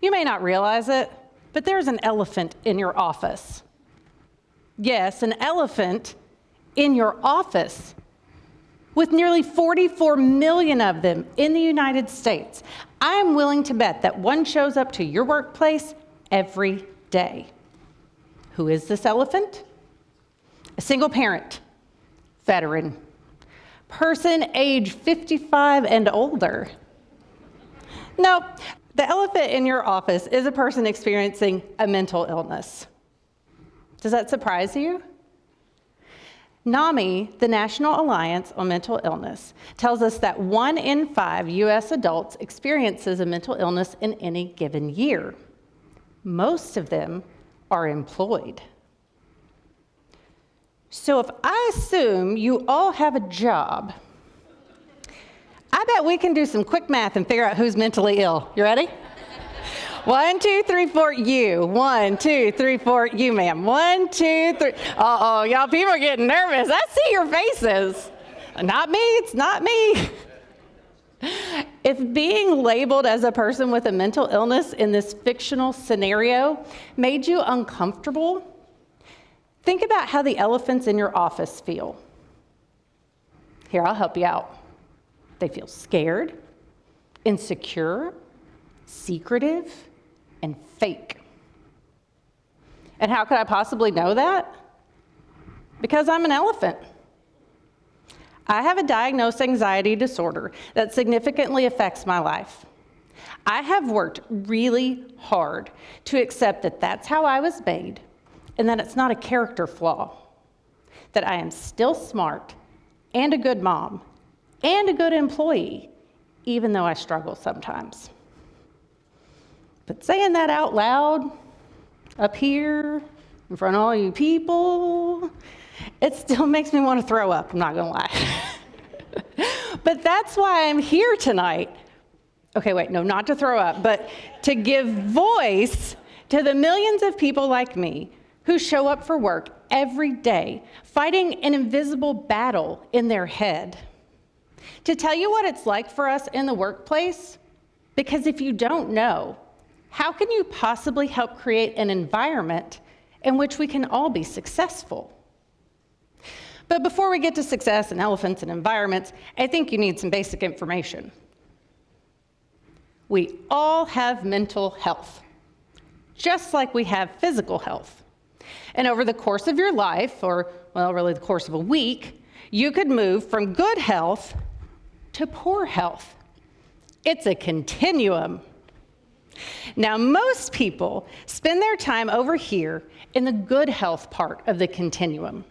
You may not realize it, but there's an elephant in your office. Yes, an elephant in your office, with nearly 44 million of them in the United States. I'm willing to bet that one shows up to your workplace every day. Who is this elephant? A single parent, veteran, person age 55 and older. No, the elephant in your office is a person experiencing a mental illness. Does that surprise you? NAMI, the National Alliance on Mental Illness, tells us that 1 in 5 U.S. adults experiences a mental illness in any given year. Most of them are employed. So if I assume you all have a job, I bet we can do some quick math and figure out who's mentally ill. You ready? 1, 2, 3, 4, you. 1, 2, 3, 4, you, ma'am. 1, 2, 3. Uh-oh, y'all, people are getting nervous. I see your faces. Not me, it's not me. If being labeled as a person with a mental illness in this fictional scenario made you uncomfortable, think about how the elephants in your office feel. Here, I'll help you out. They feel scared, insecure, secretive, and fake. And how could I possibly know that? Because I'm an elephant. I have a diagnosed anxiety disorder that significantly affects my life. I have worked really hard to accept that that's how I was made and that it's not a character flaw, that I am still smart and a good mom and a good employee, even though I struggle sometimes. But saying that out loud, up here, in front of all you people, it still makes me want to throw up, I'm not gonna lie. But that's why I'm here tonight. Okay, wait, no, not to throw up, but to give voice to the millions of people like me who show up for work every day, fighting an invisible battle in their head. To tell you what it's like for us in the workplace, because if you don't know, how can you possibly help create an environment in which we can all be successful? But before we get to success and elephants and environments, I think you need some basic information. We all have mental health, just like we have physical health. And over the course of your life, or, well, really the course of a week, you could move from good health to poor health. It's a continuum. Now, most people spend their time over here in the good health part of the continuum.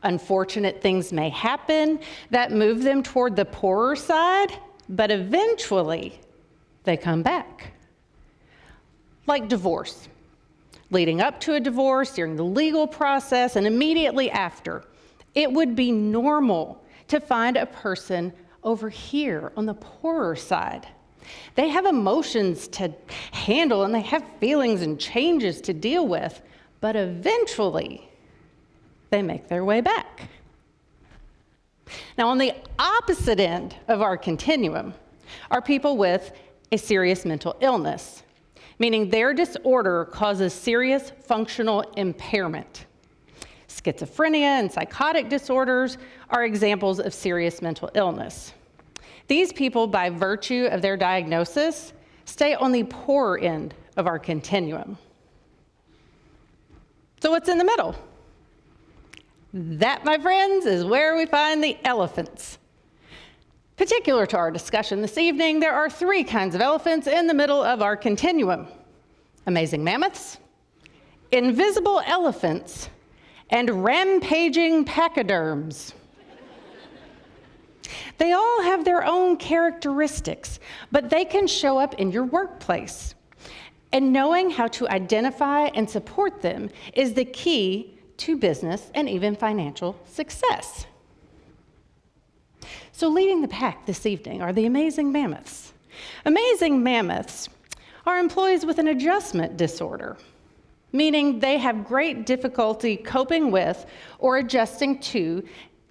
Unfortunate things may happen that move them toward the poorer side, but eventually they come back. Like divorce. Leading up to a divorce, during the legal process, and immediately after, it would be normal to find a person over here on the poorer side. They have emotions to handle and they have feelings and changes to deal with, but eventually they make their way back. Now, on the opposite end of our continuum are people with a serious mental illness, meaning their disorder causes serious functional impairment. Schizophrenia and psychotic disorders are examples of serious mental illness. These people, by virtue of their diagnosis, stay on the poorer end of our continuum. So what's in the middle? That, my friends, is where we find the elephants. Particular to our discussion this evening, there are 3 kinds of elephants in the middle of our continuum: amazing mammoths, invisible elephants, and rampaging pachyderms. They all have their own characteristics, but they can show up in your workplace. And knowing how to identify and support them is the key to business and even financial success. So leading the pack this evening are the amazing mammoths. Amazing mammoths are employees with an adjustment disorder, meaning they have great difficulty coping with or adjusting to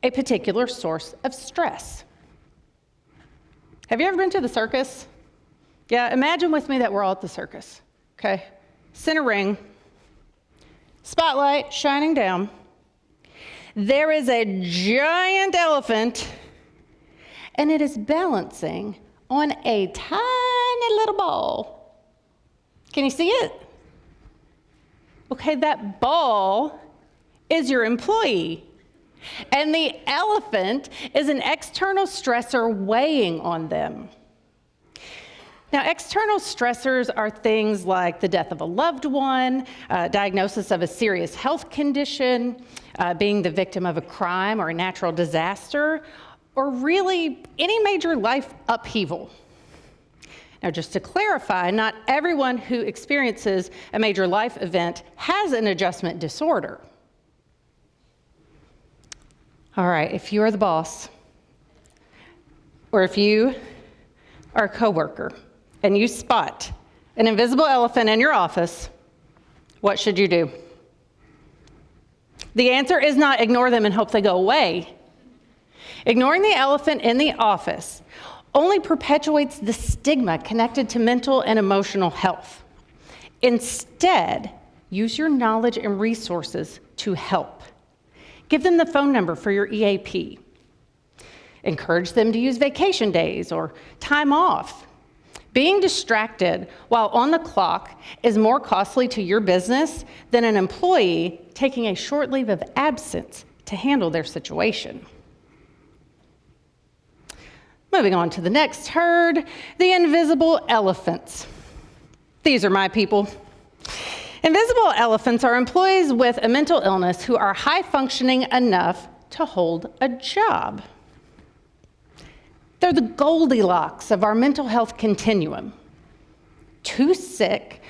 a particular source of stress. Have you ever been to the circus? Yeah, imagine with me that we're all at the circus, okay? Center ring, spotlight shining down. There is a giant elephant, and it is balancing on a tiny little ball. Can you see it? Okay, that ball is your employee, and the elephant is an external stressor weighing on them. Now, external stressors are things like the death of a loved one, diagnosis of a serious health condition, being the victim of a crime or a natural disaster, or really any major life upheaval. Now, just to clarify, not everyone who experiences a major life event has an adjustment disorder. All right, if you are the boss, or if you are a coworker, and you spot an invisible elephant in your office, what should you do? The answer is not ignore them and hope they go away. Ignoring the elephant in the office only perpetuates the stigma connected to mental and emotional health. Instead, use your knowledge and resources to help. Give them the phone number for your EAP. Encourage them to use vacation days or time off. Being distracted while on the clock is more costly to your business than an employee taking a short leave of absence to handle their situation. Moving on to the next herd, the invisible elephants. These are my people. Invisible elephants are employees with a mental illness who are high functioning enough to hold a job. They're the Goldilocks of our mental health continuum. Too sick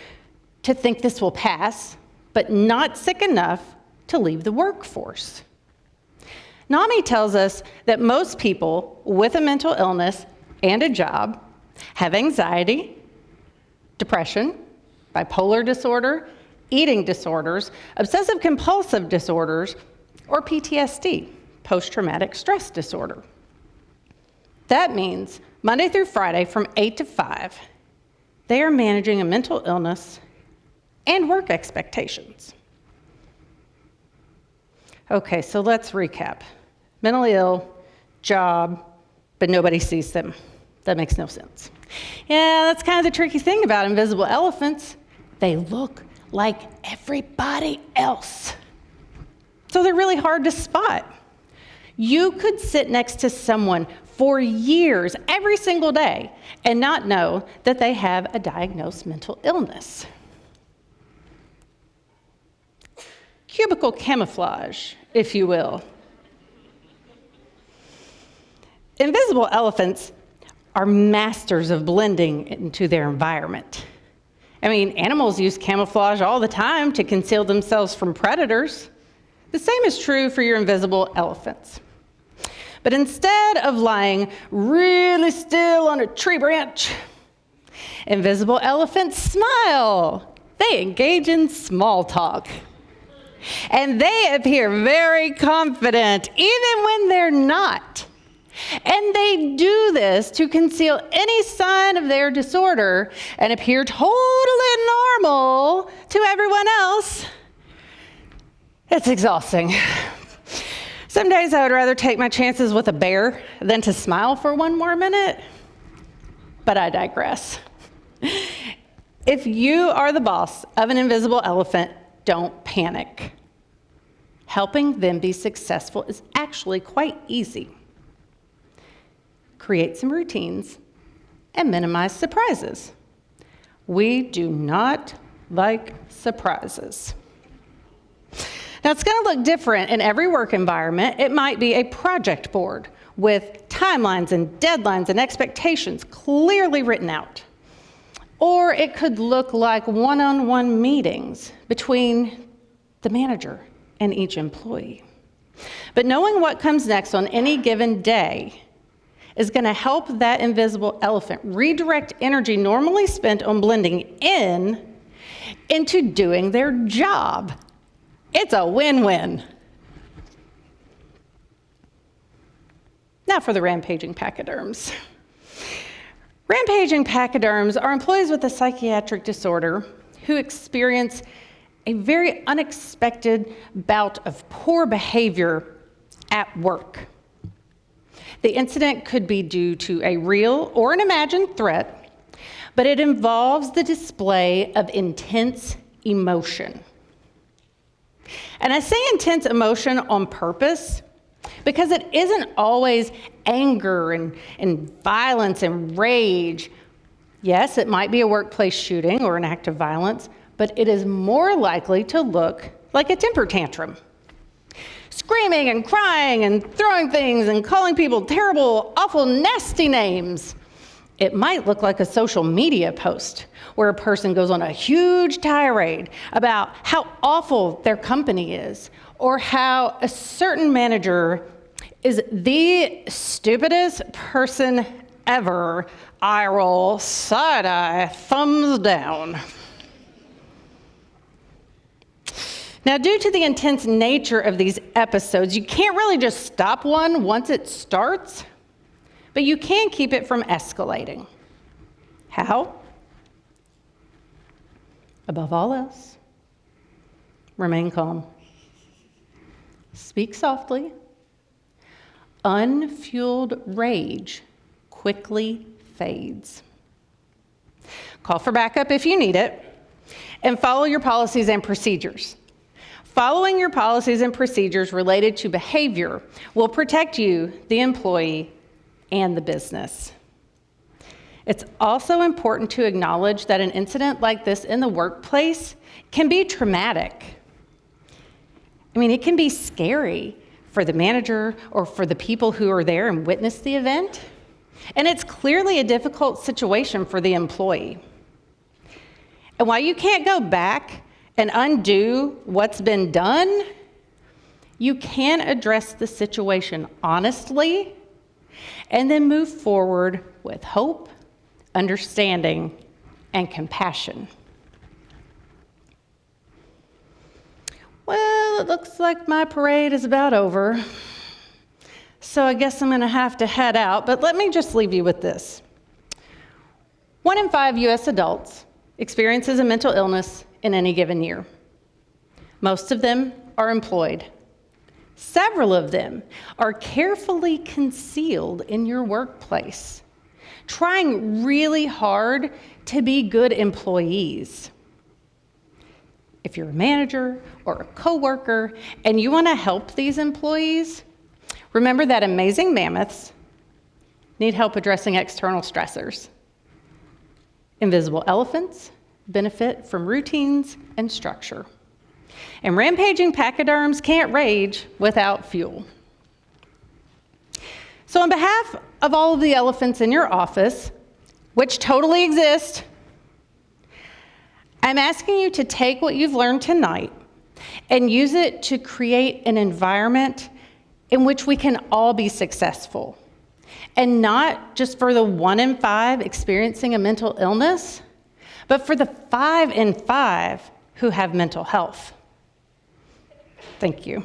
to think this will pass, but not sick enough to leave the workforce. NAMI tells us that most people with a mental illness and a job have anxiety, depression, bipolar disorder, eating disorders, obsessive compulsive disorders, or PTSD, post-traumatic stress disorder. That means Monday through Friday from 8 to 5, they are managing a mental illness and work expectations. Okay, so let's recap. Mentally ill, job, but nobody sees them. That makes no sense. Yeah, that's kind of the tricky thing about invisible elephants. They look like everybody else. So they're really hard to spot. You could sit next to someone for years, every single day, and not know that they have a diagnosed mental illness. Cubicle camouflage, if you will. Invisible elephants are masters of blending into their environment. I mean, animals use camouflage all the time to conceal themselves from predators. The same is true for your invisible elephants. But instead of lying really still on a tree branch, invisible elephants smile. They engage in small talk. And they appear very confident, even when they're not. And they do this to conceal any sign of their disorder and appear totally normal to everyone else. It's exhausting. Some days I would rather take my chances with a bear than to smile for one more minute, but I digress. If you are the boss of an invisible elephant, don't panic. Helping them be successful is actually quite easy. Create some routines and minimize surprises. We do not like surprises. Now, it's going to look different in every work environment. It might be a project board with timelines and deadlines and expectations clearly written out. Or it could look like one-on-one meetings between the manager and each employee. But knowing what comes next on any given day is going to help that invisible elephant redirect energy normally spent on blending in into doing their job. It's a win-win. Now for the Rampaging Pachyderms. Rampaging pachyderms are employees with a psychiatric disorder who experience a very unexpected bout of poor behavior at work. The incident could be due to a real or an imagined threat, but it involves the display of intense emotion. And I say intense emotion on purpose because it isn't always anger and violence and rage. Yes, it might be a workplace shooting or an act of violence, but it is more likely to look like a temper tantrum. Screaming and crying and throwing things and calling people terrible, awful, nasty names. It might look like a social media post where a person goes on a huge tirade about how awful their company is or how a certain manager is the stupidest person ever. Eye roll, side eye, thumbs down. Now, due to the intense nature of these episodes, you can't really just stop one once it starts, but you can keep it from escalating. How? Above all else, remain calm. Speak softly. Unfueled rage quickly fades. Call for backup if you need it, and follow your policies and procedures. Following your policies and procedures related to behavior will protect you, the employee, and the business. It's also important to acknowledge that an incident like this in the workplace can be traumatic. I mean, it can be scary for the manager or for the people who are there and witness the event. And it's clearly a difficult situation for the employee. And while you can't go back and undo what's been done, you can address the situation honestly and then move forward with hope, understanding, and compassion. Well, it looks like my parade is about over, so I guess I'm going to have to head out, but let me just leave you with this. 1 in 5 U.S. adults experiences a mental illness in any given year. Most of them are employed. Several of them are carefully concealed in your workplace, trying really hard to be good employees. If you're a manager or a coworker and you want to help these employees, remember that amazing mammoths need help addressing external stressors. Invisible elephants benefit from routines and structure. And rampaging pachyderms can't rage without fuel. So on behalf of all of the elephants in your office, which totally exist, I'm asking you to take what you've learned tonight and use it to create an environment in which we can all be successful. And not just for the 1 in 5 experiencing a mental illness, but for the 5 in 5 who have mental health. Thank you.